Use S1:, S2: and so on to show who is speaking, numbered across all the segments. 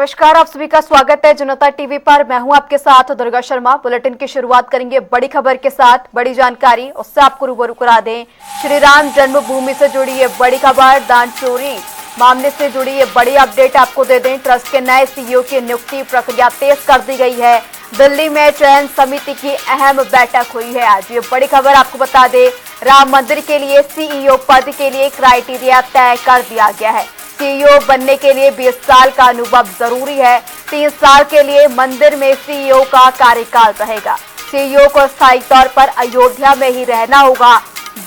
S1: नमस्कार, आप सभी का स्वागत है जनता टीवी पर। मैं हूं आपके साथ दुर्गा शर्मा। बुलेटिन की शुरुआत करेंगे बड़ी खबर के साथ। बड़ी जानकारी उससे आपको रूबरू करा दें। श्री राम जन्मभूमि से जुड़ी ये बड़ी खबर, दान चोरी मामले से जुड़ी ये बड़ी अपडेट आपको दे दें। ट्रस्ट के नए सीईओ की नियुक्ति प्रक्रिया तेज कर दी गई है। दिल्ली में चयन समिति की अहम बैठक हुई है आज। ये बड़ी खबर आपको बता दें, राम मंदिर के लिए सीईओ पद के लिए क्राइटेरिया तय कर दिया गया है। सीईओ बनने के लिए 20 साल का अनुभव जरूरी है। 3 साल के लिए मंदिर में सीईओ का कार्यकाल रहेगा। सीईओ को स्थायी तौर पर अयोध्या में ही रहना होगा।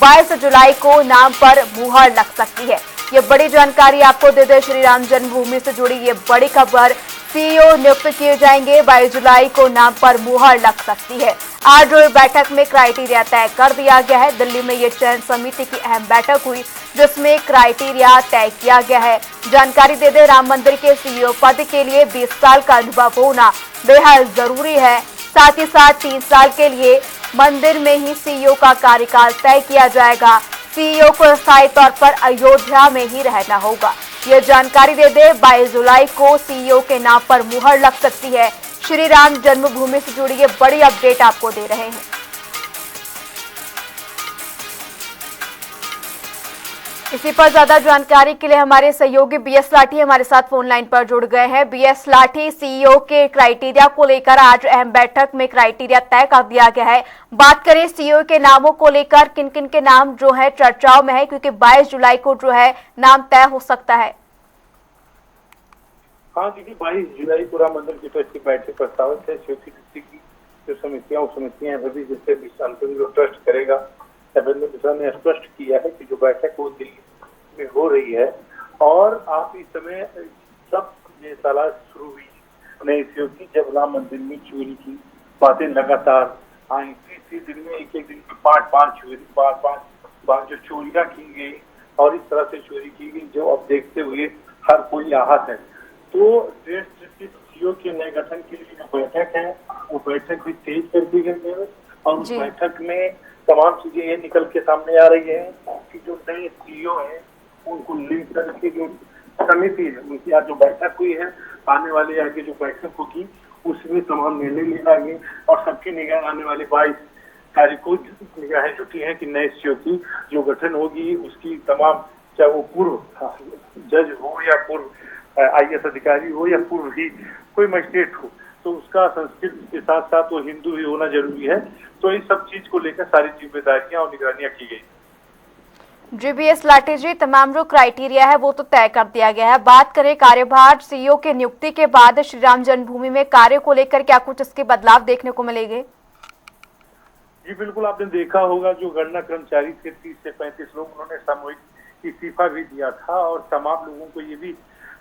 S1: 22 जुलाई को नाम पर मुहर लग सकती है। ये बड़ी जानकारी आपको दे दे। श्री राम जन्मभूमि से जुड़ी ये बड़ी खबर, सीईओ नियुक्त किए जाएंगे। 22 जुलाई को नाम पर मुहर लग सकती है। आज बैठक में क्राइटेरिया तय कर दिया गया है। दिल्ली में ये चयन समिति की अहम बैठक हुई जिसमें क्राइटेरिया तय किया गया है। जानकारी दे दे, राम मंदिर के सीईओ पद के लिए 20 साल का अनुभव होना बेहद जरूरी है। साथ ही साथ 3 साल के लिए मंदिर में ही सीईओ का कार्यकाल तय किया जाएगा। सीईओ को स्थायी तौर पर अयोध्या में ही रहना होगा। ये जानकारी दे दे, 22 जुलाई को सीईओ के नाम पर मुहर लग सकती है। श्री राम जन्मभूमि से जुड़ी ये बड़ी अपडेट आपको दे रहे हैं। इसी पर ज्यादा जानकारी के लिए हमारे सहयोगी बीएस लाठी हमारे साथ फोन लाइन पर जुड़ गए हैं। बीएस लाठी, सीईओ के क्राइटेरिया को लेकर आज अहम बैठक में क्राइटेरिया तय कर दिया गया है। बात करें सीईओ के नामों को लेकर, किन किन के नाम जो है चर्चाओं में है, क्योंकि 22 जुलाई को जो है नाम तय हो सकता है।
S2: हाँ देखिए, 22 जुलाई को राम मंदिर की ट्रस्ट की बैठक प्रस्तावित है। की जो समितियां सभी जिससे 20 साल के जो ट्रस्ट करेगा, कैबिनेट मिश्रा ने स्पष्ट किया है कि जो बैठक वो दिल्ली में हो रही है। और आप इस समय सब ये तलाश शुरू हुई नए सीईओ की, जब राम मंदिर में चोरी की बातें लगातार आई। तीसरे दिन में एक दिन में 5 बार जो चोरियां की गई और इस तरह से चोरी की गई, जो अब देखते हुए हर कोई आहत है। तो ट्रस्ट के सीईओ के नए गठन के लिए जो बैठक है वो बैठक भी तेज कर दी गई है। और उस बैठक में तमाम चीजें ये निकल के सामने आ रही है कि जो नए सीईओ हैं उनको लेकर के जो समिति है उनकी आज जो बैठक हुई है, आने वाले आगे जो बैठक होगी उसमें तमाम निर्णय लिया गए। और सबकी निगाह आने वाली 22 तारीख को निगाहें जुटी है कि नए सीईओ की जो गठन होगी उसकी तमाम, चाहे वो पूर्व जज हो या पूर्व आईएएस अधिकारी हो या पूर्व ही कोई मजिस्ट्रेट हो, तो उसका संस्कृत के साथ साथ वो हिंदू भी होना जरूरी है। तो इस सब चीज को लेकर सारी जिम्मेदारियां और निगरानियां की गई।
S1: जी बीएस लाठी जी, तमाम जो क्राइटेरिया है वो तो तय कर दिया गया है। बात करें कार्यभार सीईओ के नियुक्ति के बाद श्री राम जन्मभूमि में कार्य को लेकर क्या कुछ इसके बदलाव देखने को मिलेंगे?
S2: जी बिल्कुल, आपने देखा होगा जो गणना कर्मचारी थे 30 से 35 लोग, उन्होंने सामूहिक इस्तीफा भी दिया था। और तमाम लोगों को ये भी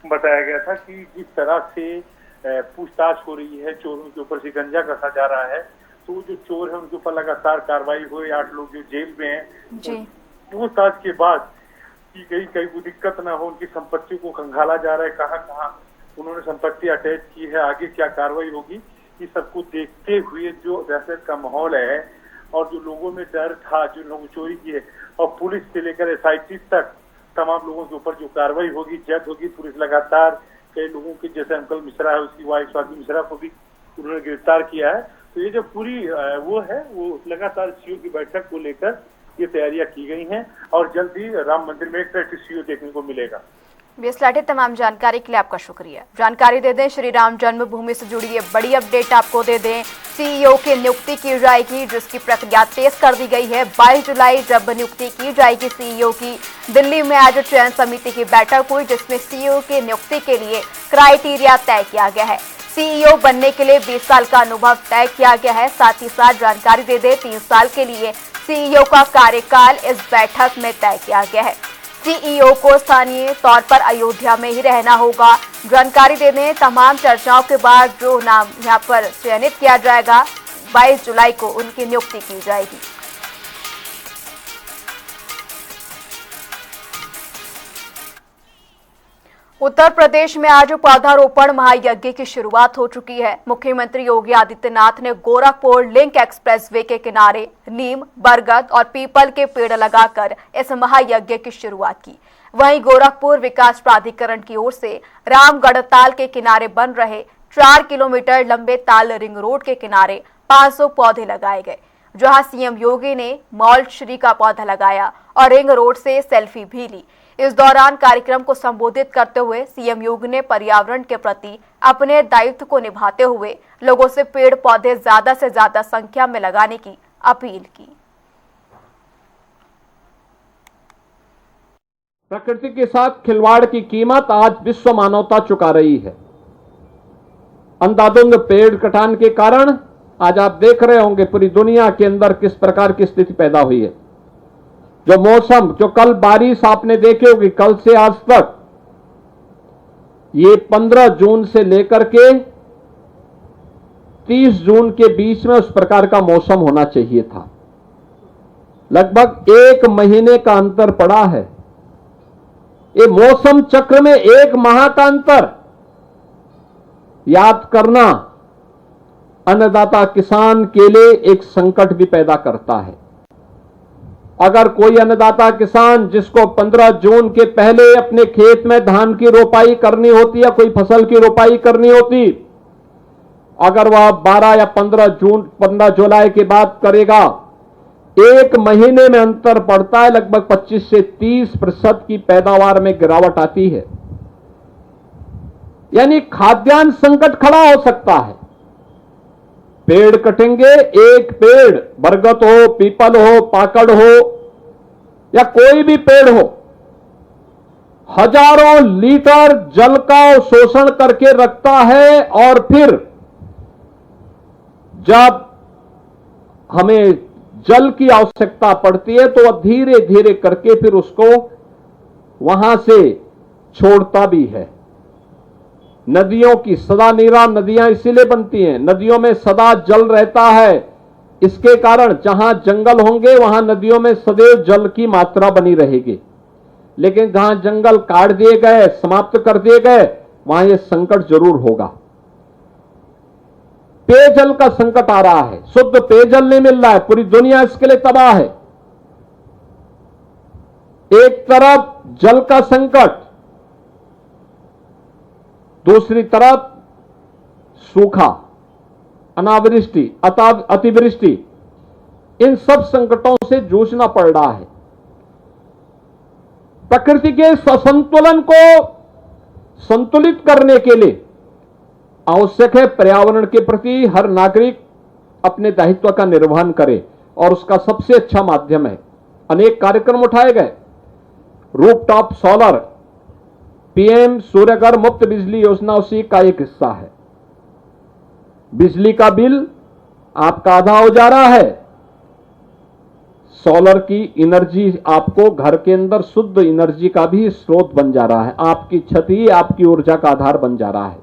S2: बताया गया था कि जिस तरह से पूछताछ हो रही है, चोरों के ऊपर शिकंजा कसा जा रहा है, तो जो चोर है उनके ऊपर लगातार कार्रवाई हुई। 8 लोग जो जेल में हैं, पूछताछ के बाद की गई, कहीं कोई दिक्कत ना हो, उनकी संपत्ति को खंगाला जा रहा है, कहाँ उन्होंने संपत्ति अटैच की है, आगे क्या कार्रवाई होगी, ये सबको देखते हुए जो दहशत का माहौल है और जो लोगों में डर था, जो लोगों चोरी की है, और पुलिस से लेकर एसआईटी तक तमाम लोगों के ऊपर जो कार्रवाई होगी, जज होगी, पुलिस लगातार कई लोगों के जैसे अंकल मिश्रा है, उसकी वाइफ स्वाति मिश्रा को भी उन्होंने गिरफ्तार किया है। तो ये जो पूरी वो है, वो लगातार सीईओ की बैठक को लेकर ये तैयारियां की गई हैं और जल्द ही राम मंदिर में एक सीईओ देखने को मिलेगा।
S1: बीएस लाठी, तमाम जानकारी के लिए आपका शुक्रिया। जानकारी दे दें, श्री राम जन्मभूमि से जुड़ी ये बड़ी अपडेट आपको दे दें। सीईओ की नियुक्ति की जाएगी जिसकी प्रक्रिया तेज कर दी गई है। 22 जुलाई जब नियुक्ति की जाएगी सीईओ की। दिल्ली में आज चयन समिति की बैठक हुई जिसमें सीईओ की नियुक्ति के लिए क्राइटेरिया तय किया गया है। सीईओ बनने के लिए 20 साल का अनुभव तय किया गया है। साथ ही साथ जानकारी दे दें, 3 साल के लिए सीईओ का कार्यकाल इस बैठक में तय किया गया है। सीईओ को स्थानीय तौर पर अयोध्या में ही रहना होगा। जानकारी दे दें, तमाम चर्चाओं के बाद जो नाम यहां पर चयनित किया जाएगा, 22 जुलाई को उनकी नियुक्ति की जाएगी। उत्तर प्रदेश में आज पौधारोपण महायज्ञ की शुरुआत हो चुकी है। मुख्यमंत्री योगी आदित्यनाथ ने गोरखपुर लिंक एक्सप्रेसवे के किनारे नीम, बरगद और पीपल के पेड़ लगाकर इस महायज्ञ की शुरुआत की। वहीं गोरखपुर विकास प्राधिकरण की ओर से रामगढ़ ताल के किनारे बन रहे 4 किलोमीटर लंबे ताल रिंग रोड के किनारे 500 पौधे लगाए गए, जहां सीएम योगी ने मॉल श्री का पौधा लगाया और रिंग रोड से सेल्फी भी ली। इस दौरान कार्यक्रम को संबोधित करते हुए सीएम योगी ने पर्यावरण के प्रति अपने दायित्व को निभाते हुए लोगों से पेड़ पौधे ज्यादा से ज्यादा संख्या में लगाने की अपील की।
S3: प्रकृति के साथ खिलवाड़ की कीमत आज विश्व मानवता चुका रही है। अंधाधुंध पेड़ कटान के कारण आज आप देख रहे होंगे पूरी दुनिया के अंदर किस प्रकार की स्थिति पैदा हुई है। जो मौसम, जो कल बारिश आपने देखी होगी, कल से आज तक ये 15 जून से लेकर के 30 जून के बीच में उस प्रकार का मौसम होना चाहिए था। लगभग 1 महीने का अंतर पड़ा है। ये मौसम चक्र में 1 माह का अंतर याद करना अन्नदाता किसान के लिए एक संकट भी पैदा करता है। अगर कोई अन्नदाता किसान जिसको 15 जून के पहले अपने खेत में धान की रोपाई करनी होती या कोई फसल की रोपाई करनी होती, अगर वह 12 या 15 जुलाई के बाद करेगा, 1 महीने में अंतर पड़ता है। लगभग 25 से 30% की पैदावार में गिरावट आती है। यानी खाद्यान्न संकट खड़ा हो सकता है। पेड़ कटेंगे, एक पेड़ बरगद हो, पीपल हो, पाकड़ हो या कोई भी पेड़ हो, हजारों लीटर जल का शोषण करके रखता है और फिर जब हमें जल की आवश्यकता पड़ती है तो वह धीरे धीरे करके फिर उसको वहां से छोड़ता भी है। नदियों की सदा नीरा नदियां इसीलिए बनती हैं, नदियों में सदा जल रहता है। इसके कारण जहां जंगल होंगे वहां नदियों में सदैव जल की मात्रा बनी रहेगी। लेकिन जहां जंगल काट दिए गए, समाप्त कर दिए गए, वहां यह संकट जरूर होगा। पेयजल का संकट आ रहा है, शुद्ध पेयजल नहीं मिल रहा है, पूरी दुनिया इसके लिए तबाह है। एक तरफ जल का संकट, दूसरी तरफ सूखा, अनावृष्टि, अतिवृष्टि, इन सब संकटों से जूझना पड़ रहा है। प्रकृति के संतुलन को संतुलित करने के लिए आवश्यक है पर्यावरण के प्रति हर नागरिक अपने दायित्व का निर्वहन करे, और उसका सबसे अच्छा माध्यम है अनेक कार्यक्रम उठाए गए। रूफटॉप सोलर, पीएम सूर्यघर मुफ्त बिजली योजना उसी का एक हिस्सा है। बिजली का बिल आपका आधा हो जा रहा है। सोलर की एनर्जी आपको घर के अंदर शुद्ध एनर्जी का भी स्रोत बन जा रहा है। आपकी छत ही आपकी ऊर्जा का आधार बन जा रहा है।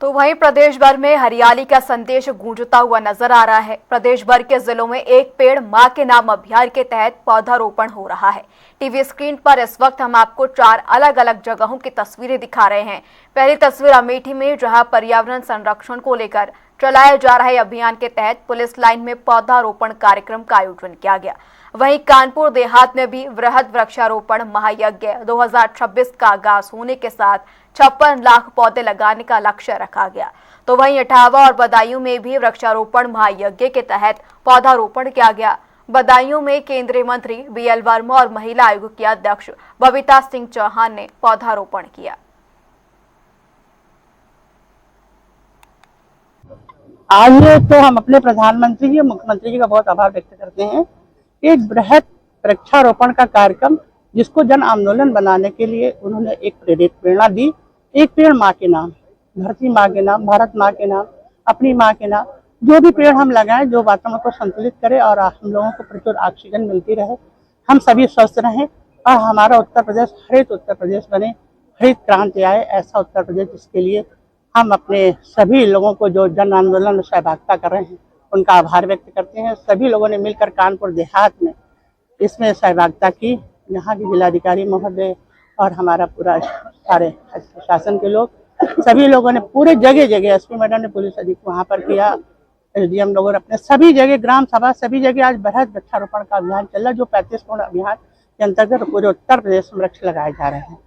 S1: तो वहीं प्रदेश भर में हरियाली का संदेश गूंजता हुआ नजर आ रहा है। प्रदेश भर के जिलों में एक पेड़ मां के नाम अभियान के तहत पौधारोपण हो रहा है। टीवी स्क्रीन पर इस वक्त हम आपको 4 अलग अलग जगहों की तस्वीरें दिखा रहे हैं। पहली तस्वीर अमेठी में, जहां पर्यावरण संरक्षण को लेकर चलाए जा रहे अभियान के तहत पुलिस लाइन में पौधारोपण कार्यक्रम का आयोजन किया गया। वहीं कानपुर देहात में भी वृहद वृक्षारोपण महायज्ञ 2026 का आगाज होने के साथ 56 लाख पौधे लगाने का लक्ष्य रखा गया। तो वहीं इटावा और बदायूं में भी वृक्षारोपण महायज्ञ के तहत पौधारोपण किया गया। बदायूं में केंद्रीय मंत्री बीएल वर्मा और महिला आयोग की अध्यक्ष बबीता सिंह चौहान ने पौधारोपण किया।
S4: आज तो हम अपने प्रधानमंत्री जी, मुख्यमंत्री जी का बहुत आभार व्यक्त करते हैं। एक बृहद वृक्षारोपण का कार्यक्रम जिसको जन आंदोलन बनाने के लिए उन्होंने एक प्रेरणा दी। एक पेड़ माँ के नाम, धरती माँ के नाम, भारत माँ के नाम, अपनी माँ के नाम, जो भी पेड़ हम लगाएं जो वातावरण को संतुलित करे और हम लोगों को प्रचुर ऑक्सीजन मिलती रहे, हम सभी स्वस्थ रहें और हमारा उत्तर प्रदेश हरित उत्तर प्रदेश बने, हरित क्रांति आए, ऐसा उत्तर प्रदेश जिसके लिए हम अपने सभी लोगों को जो जन आंदोलन में सहभागिता कर रहे हैं उनका आभार व्यक्त करते हैं। सभी लोगों ने मिलकर कानपुर देहात में इसमें सहभागिता की। यहाँ के जिलाधिकारी महोदय और हमारा पूरा सारे प्रशासन के लोग, सभी लोगों ने पूरे जगह जगह एसपी मैडम ने पुलिस अधीक्षक वहाँ पर किया, एसडीएम लोगों ने अपने सभी जगह, ग्राम सभा सभी जगह आज बृहद वृक्षारोपण का अभियान चल रहा है, जो 35 पूर्ण अभियान के अंतर्गत पूरे उत्तर प्रदेश में वृक्ष लगाए जा रहे हैं।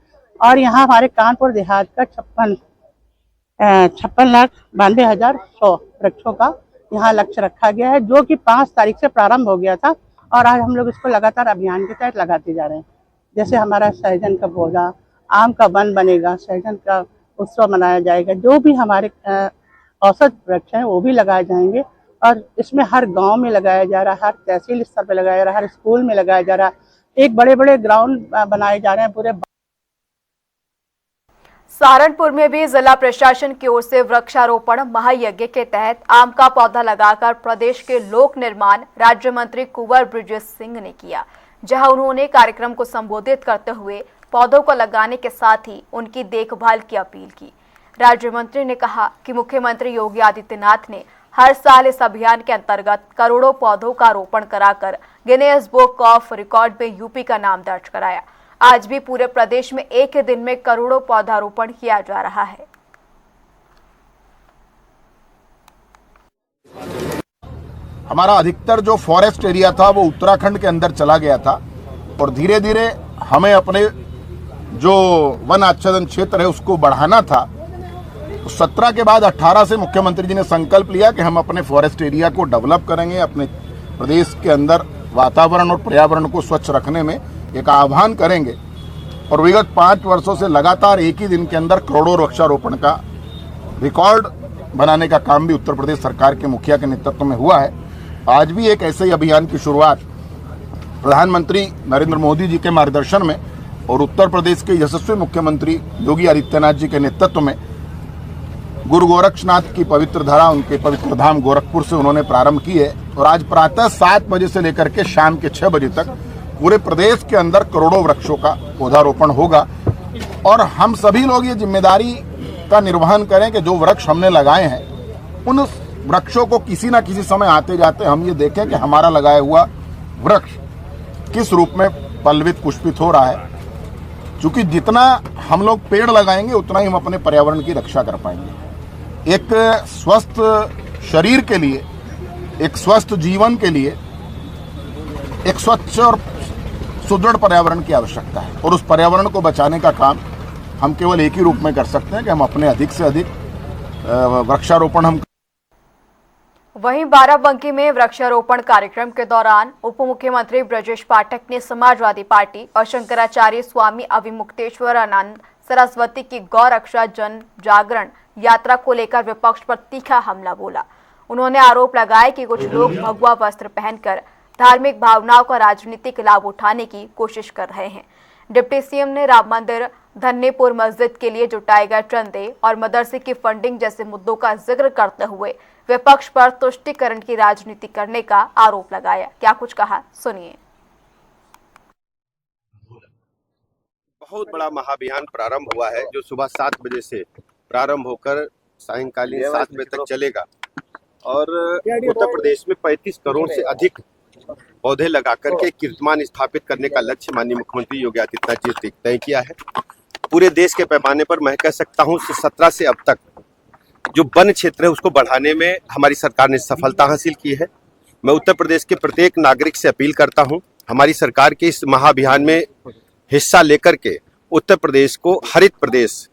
S4: और यहाँ हमारे कानपुर देहात का 56,92,100 वृक्षों का यहाँ लक्ष्य रखा गया है, जो कि 5 तारीख से प्रारंभ हो गया था और आज हम लोग इसको लगातार अभियान के तहत लगाते जा रहे हैं। जैसे हमारा सहजन का पौधा, आम का वन बनेगा, सहजन का उत्सव मनाया जाएगा, जो भी हमारे औसत वृक्ष हैं वो भी लगाए जाएंगे और इसमें हर गांव में लगाया जा रहा है, हर तहसील स्तर पर लगाया जा रहा है, हर स्कूल में लगाया जा रहा है, एक बड़े बड़े ग्राउंड बनाए जा रहे हैं पूरे।
S1: सहारनपुर में भी जिला प्रशासन की ओर से वृक्षारोपण महायज्ञ के तहत आम का पौधा लगाकर प्रदेश के लोक निर्माण राज्य मंत्री कुंवर बृजेश सिंह ने किया, जहां उन्होंने कार्यक्रम को संबोधित करते हुए पौधों को लगाने के साथ ही उनकी देखभाल की अपील की। राज्य मंत्री ने कहा कि मुख्यमंत्री योगी आदित्यनाथ ने हर साल इस अभियान के अंतर्गत करोड़ों पौधों का रोपण कराकर गिनेस बुक ऑफ रिकॉर्ड में यूपी का नाम दर्ज कराया। आज भी पूरे प्रदेश में एक ही दिन में करोड़ों पौधारोपण किया जा रहा है।
S5: हमारा अधिकतर जो फॉरेस्ट एरिया था वो उत्तराखंड के अंदर चला गया था और धीरे धीरे हमें अपने जो वन आच्छादन क्षेत्र है उसको बढ़ाना था। तो 17 के बाद 18 से मुख्यमंत्री जी ने संकल्प लिया कि हम अपने फॉरेस्ट एरिया को डेवलप करेंगे, अपने प्रदेश के अंदर वातावरण और पर्यावरण को स्वच्छ रखने में एक आह्वान करेंगे और विगत 5 वर्षों से लगातार एक ही दिन के अंदर करोड़ों वृक्षारोपण का रिकॉर्ड बनाने का काम भी उत्तर प्रदेश सरकार के मुखिया के नेतृत्व में हुआ है। आज भी एक ऐसे ही अभियान की शुरुआत प्रधानमंत्री नरेंद्र मोदी जी के मार्गदर्शन में और उत्तर प्रदेश के यशस्वी मुख्यमंत्री योगी आदित्यनाथ जी के नेतृत्व में गुरु गोरक्षनाथ की पवित्र धरा, उनके पवित्र धाम गोरखपुर से उन्होंने प्रारंभ की है और आज प्रातः 7 बजे से लेकर के शाम के 6 बजे तक पूरे प्रदेश के अंदर करोड़ों वृक्षों का पौधारोपण होगा। और हम सभी लोग ये जिम्मेदारी का निर्वहन करें कि जो वृक्ष हमने लगाए हैं उन वृक्षों को किसी न किसी समय आते जाते हम ये देखें कि हमारा लगाया हुआ वृक्ष किस रूप में पल्लवित पुष्पित हो रहा है। क्योंकि जितना हम लोग पेड़ लगाएंगे उतना ही हम अपने पर्यावरण की रक्षा कर पाएंगे। एक स्वस्थ शरीर के लिए, एक स्वस्थ जीवन के लिए एक स्वच्छ और सुदृढ़ पर्यावरण की आवश्यकता है और उस पर्यावरण को बचाने का काम हम केवल एक ही रूप में कर सकते हैं कि हम अपने अधिक से अधिक वृक्षारोपण हम।
S1: वहीं बाराबंकी में वृक्षारोपण कार्यक्रम के दौरान उप मुख्यमंत्री ब्रजेश पाठक ने समाजवादी पार्टी और शंकराचार्य स्वामी अविमुक्तेश्वर आनंद सरस्वती की गौ रक्षा जन जागरण यात्रा को लेकर विपक्ष पर तीखा हमला बोला। उन्होंने आरोप लगाया कि कुछ लोग भगवा वस्त्र पहनकर धार्मिक भावनाओं का राजनीतिक लाभ उठाने की कोशिश कर रहे हैं। डिप्टी सीएम ने राम मंदिर, धन्यपुर मस्जिद के लिए जुटाए गए चंदे और मदरसे की फंडिंग जैसे मुद्दों का जिक्र करते हुए विपक्ष पर तुष्टीकरण की राजनीति करने का आरोप लगाया। क्या कुछ कहा, सुनिए।
S6: बहुत बड़ा महाअभियान प्रारंभ हुआ है जो सुबह 7 बजे से प्रारंभ होकर सायंकालीन 7 बजे तक चलेगा और उत्तर प्रदेश में 35 करोड़ से अधिक पौधे लगाकर के कीर्तिमान स्थापित करने का लक्ष्य माननीय मुख्यमंत्री योगी आदित्यनाथ जी ने तय किया है। पूरे देश के पैमाने पर मैं कह सकता हूं 17 से अब तक जो वन क्षेत्र है उसको बढ़ाने में हमारी सरकार ने सफलता हासिल की है। मैं उत्तर प्रदेश के प्रत्येक नागरिक से अपील करता हूं, हमारी सरकार के इस महाअभियान में हिस्सा लेकर के उत्तर प्रदेश को हरित प्रदेश,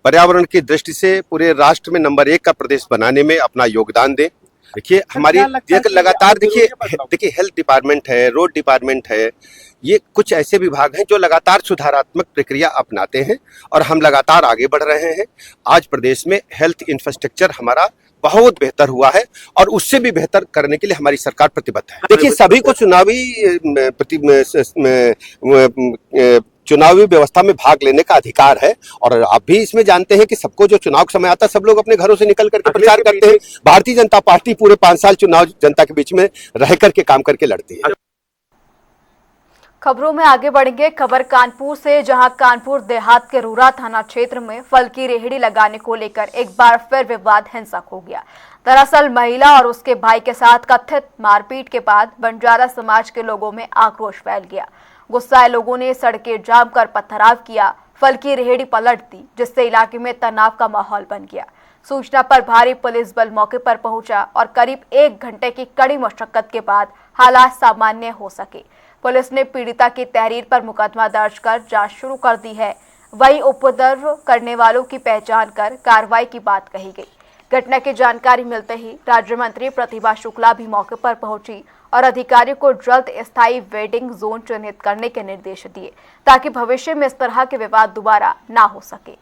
S6: पर्यावरण की दृष्टि से पूरे राष्ट्र में नंबर 1 का प्रदेश बनाने में अपना योगदान दें। देखिए हमारी लगातार देखिए हेल्थ डिपार्टमेंट है, रोड डिपार्टमेंट है, ये कुछ ऐसे विभाग हैं जो लगातार सुधारात्मक प्रक्रिया अपनाते हैं और हम लगातार आगे बढ़ रहे हैं। आज प्रदेश में हेल्थ इंफ्रास्ट्रक्चर हमारा बहुत बेहतर हुआ है और उससे भी बेहतर करने के लिए हमारी सरकार प्रतिबद्ध है। देखिए सभी को चुनावी व्यवस्था में भाग लेने का अधिकार है और आप भी इसमें जानते हैं कि सबको जो चुनाव का समय आता है सब लोग अपने घरों से निकल करके प्रचार करते हैं। भारतीय जनता पार्टी पूरे 5 साल चुनाव जनता के बीच में रह करके काम करके लड़ती है।
S1: खबरों में आगे बढ़ेंगे। खबर कानपुर से, जहां कानपुर देहात के रूरा थाना क्षेत्र में फल की रेहड़ी लगाने को लेकर एक बार फिर विवाद हिंसक हो गया। दरअसल महिला और उसके भाई के साथ कथित मारपीट के बाद बंजारा समाज के लोगों में आक्रोश फैल गया। गुस्साए लोगों ने सड़कें जाम कर पथराव किया, फल की रेहड़ी पलट दी, जिससे इलाके में तनाव का माहौल बन गया। सूचना पर भारी पुलिस बल मौके पर पहुंचा और करीब 1 घंटे की कड़ी मशक्कत के बाद हालात सामान्य हो सके। पुलिस ने पीड़िता की तहरीर पर मुकदमा दर्ज कर जांच शुरू कर दी है। वहीं उपद्रव करने वालों की पहचान कर कार्रवाई की बात कही गई। घटना की जानकारी मिलते ही राज्य मंत्री प्रतिभा शुक्ला भी मौके पर पहुंची और अधिकारियों को जल्द स्थायी वेटिंग जोन चिन्हित करने के निर्देश दिए, ताकि भविष्य में इस तरह के विवाद दोबारा ना हो सके।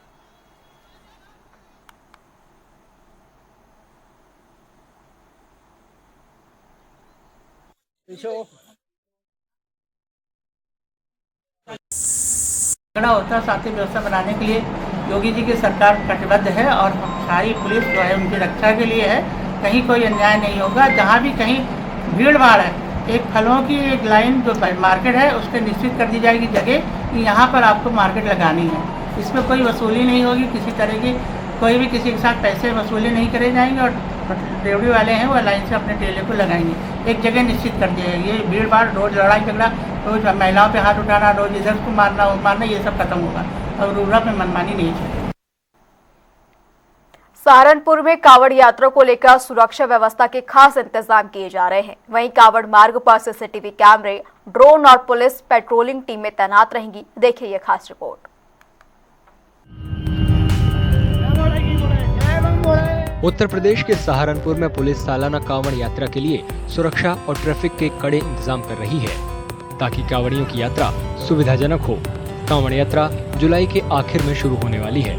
S4: झगड़ा होता शांति व्यवस्था बनाने के लिए योगी जी की सरकार कटिबद्ध है और सारी पुलिस जो है उनकी रक्षा के लिए है। कहीं कोई अन्याय नहीं होगा। जहाँ भी कहीं भीड़ भाड़ है, एक फलों की एक लाइन जो मार्केट है उसके निश्चित कर दी जाएगी जगह कि यहाँ पर आपको मार्केट लगानी है। इसमें कोई वसूली नहीं होगी, किसी तरह की कोई भी किसी के साथ पैसे वसूली नहीं करे जाएंगे और रेवड़ी वाले हैं वो लाइन से अपने ठेले को लगाएंगे। एक जगह निश्चित कर दिया है। ये भीड़ भाड़, रोज लड़ाई झगड़ा, रोज महिलाओं पे हाथ उठाना, रोज इधर को मारना वो मारना, ये सब खत्म होगा और रूरा में मनमानी नहीं चलेगी।
S1: सहारनपुर में कावड़ यात्रा को लेकर सुरक्षा व्यवस्था के खास इंतजाम किए जा रहे हैं। वहीं कावड़ मार्ग पर सीसीटीवी कैमरे, ड्रोन और पुलिस पेट्रोलिंग टीमें तैनात रहेंगी। देखिए ये खास रिपोर्ट।
S7: उत्तर प्रदेश के सहारनपुर में पुलिस सालाना कांवड़ यात्रा के लिए सुरक्षा और ट्रैफिक के कड़े इंतजाम कर रही है, ताकि कांवड़ियों की यात्रा सुविधाजनक हो। कांवड़ यात्रा जुलाई के आखिर में शुरू होने वाली है।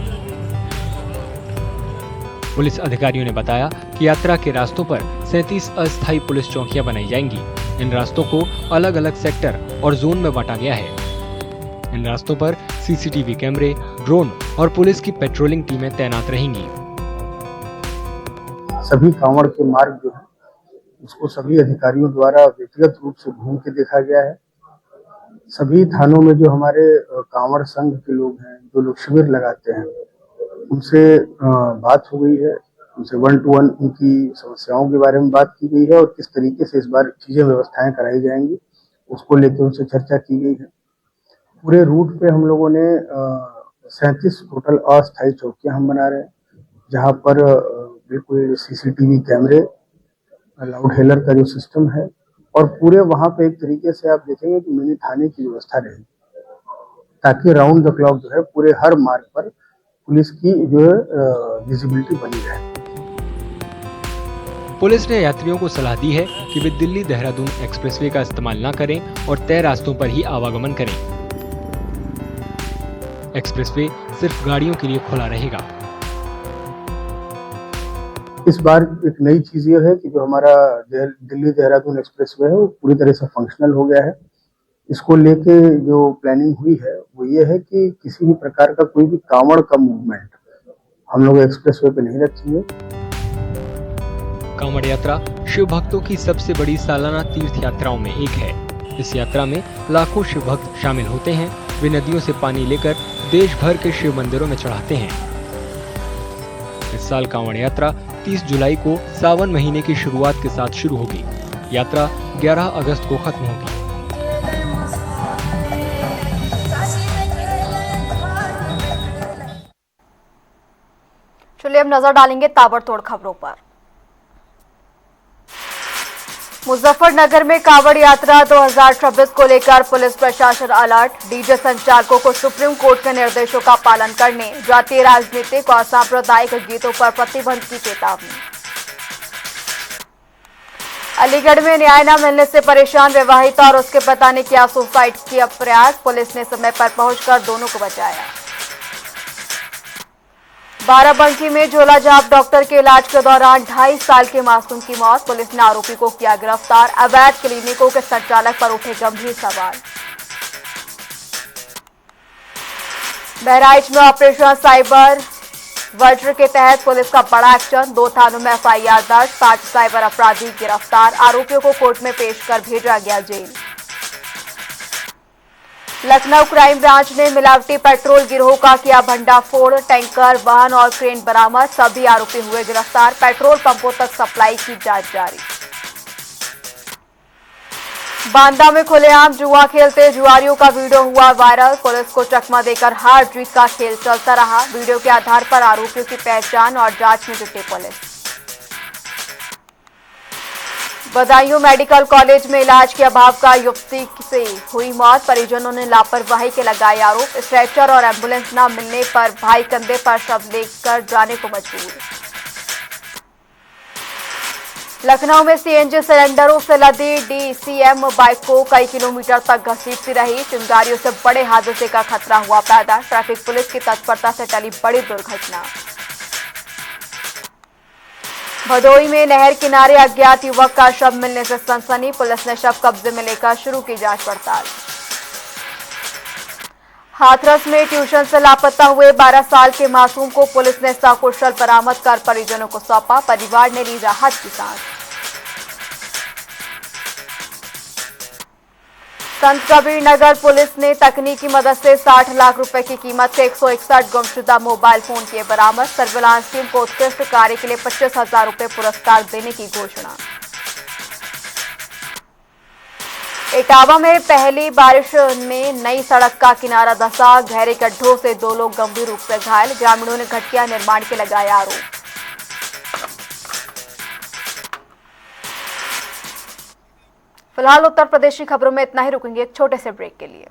S7: पुलिस अधिकारियों ने बताया कि यात्रा के रास्तों पर 37 अस्थायी पुलिस चौकियां बनाई जाएंगी। इन रास्तों को अलग अलग सेक्टर और जोन में बांटा गया है। इन रास्तों पर सीसीटीवी कैमरे, ड्रोन और पुलिस की पेट्रोलिंग टीमें तैनात रहेंगी।
S8: सभी कांवड़ के मार्ग जो है उसको सभी अधिकारियों द्वारा व्यक्तिगत रूप से घूम के देखा गया है। सभी थानों में जो हमारे कांवड़ संघ के लोग हैं, जो लोग शिविर लगाते हैं, उनसे बात हो गई है। उनसे 1 to 1 उनकी समस्याओं के बारे में बात की गई है और किस तरीके से इस बार चीजें व्यवस्थाएं कराई जाएंगी उसको लेकर उनसे चर्चा की गई है। पूरे रूट पे हम लोगों ने 37 टोटल अस्थायी चौकियां हम बना रहे हैं, जहां पर बिल्कुल सीसीटीवी कैमरे, लाउड हेलर का जो सिस्टम है और पूरे वहां पे एक तरीके से आप देखेंगे कि मिनी थाने की व्यवस्था रहेगी, ताकि राउंड द क्लॉक जो है पूरे हर मार्ग पर पुलिस की जो है विजिबिलिटी बनी रहे।
S7: पुलिस ने यात्रियों को सलाह दी है कि वे दिल्ली देहरादून एक्सप्रेसवे का इस्तेमाल न करें और तय रास्तों पर ही आवागमन करें। एक्सप्रेसवे सिर्फ गाड़ियों के लिए खुला रहेगा।
S8: इस बार एक नई चीज ये है कि जो हमारा दिल्ली देहरादून एक्सप्रेसवे है वो पूरी तरह से फंक्शनल हो गया है। इसको लेके जो प्लानिंग हुई है वो ये है कि किसी भी प्रकार का कोई भी कांवड़ का मूवमेंट हम लोग एक्सप्रेसवे पे नहीं रखेंगे।
S7: कांवड़ यात्रा शिव भक्तों की सबसे बड़ी सालाना तीर्थ यात्राओं में एक है। इस यात्रा में लाखों शिव भक्त शामिल होते हैं। वे नदियों से पानी लेकर देश भर के शिव मंदिरों में चढ़ाते हैं। इस साल कांवड़ यात्रा 30 जुलाई को सावन महीने की शुरुआत के साथ शुरू होगी। यात्रा 11 अगस्त को खत्म होगी।
S1: चलिए अब नजर डालेंगे ताबड़तोड़ खबरों पर। मुजफ्फरनगर में कांवड़ यात्रा 2026 को लेकर पुलिस प्रशासन अलर्ट। डीजे संचालकों को सुप्रीम कोर्ट के निर्देशों का पालन करने, जातीय राजनीतिक और सांप्रदायिक गीतों पर प्रतिबंध की चेतावनी। अलीगढ़ में न्याय न मिलने से परेशान विवाहिता और उसके पति ने किया सुसाइड किया प्रयास। पुलिस ने समय पर पहुंचकर दोनों को बचाया। बाराबंकी में झोला झाप डॉक्टर के इलाज के दौरान 2.5 साल के मासूम की मौत। पुलिस ने आरोपी को किया गिरफ्तार। अवैध क्लिनिकों के संचालक पर उठे गंभीर सवाल। बहराइच में ऑपरेशन साइबर वज्र के तहत पुलिस का बड़ा एक्शन। 2 थानों में एफआईआर दर्ज। 5 साइबर अपराधी गिरफ्तार। आरोपियों को कोर्ट में पेश कर भेजा गया जेल। लखनऊ क्राइम ब्रांच ने मिलावटी पेट्रोल गिरोह का किया भंडाफोड़। टैंकर, वाहन और क्रेन बरामद। सभी आरोपी हुए गिरफ्तार। पेट्रोल पंपों तक सप्लाई की जांच जारी। बांदा में खुलेआम जुआ खेलते जुआरियों का वीडियो हुआ वायरल। पुलिस को चकमा देकर हार जीत का खेल चलता रहा। वीडियो के आधार पर आरोपियों की पहचान और जांच में जुटी पुलिस। बदायूं मेडिकल कॉलेज में इलाज के अभाव का युवती से हुई मौत। परिजनों ने लापरवाही के लगाए आरोप। स्ट्रेचर और एम्बुलेंस न मिलने पर भाई कंधे पर शव लेकर जाने को मजबूर। लखनऊ में सीएनजी सिलेंडरों से लदी डीसीएम बाइक को कई किलोमीटर तक घसीटती रही। चिंगारियों से बड़े हादसे का खतरा हुआ पैदा। ट्रैफिक पुलिस की तत्परता से टली बड़ी दुर्घटना। भदोई में नहर किनारे अज्ञात युवक का शव मिलने से सनसनी। पुलिस ने शव कब्जे में लेकर शुरू की जांच पड़ताल। हाथरस में ट्यूशन से लापता हुए 12 साल के मासूम को पुलिस ने सकुशल बरामद कर परिजनों को सौंपा। परिवार ने ली राहत की सांस। संत कबीर नगर पुलिस ने तकनीकी मदद से 60 लाख रुपए की कीमत के 161 गुमशुदा मोबाइल फोन किए बरामद। सर्विलांस टीम को उत्कृष्ट कार्य के लिए 25,000 रुपए पुरस्कार देने की घोषणा। इटावा में पहली बारिश में नई सड़क का किनारा धंसा। गहरे गड्ढों से 2 लोग गंभीर रूप से घायल। ग्रामीणों ने घटिया निर्माण के लगाए आरोप। फिलहाल उत्तर प्रदेश की खबरों में इतना ही। रुकेंगे एक छोटे से ब्रेक के लिए।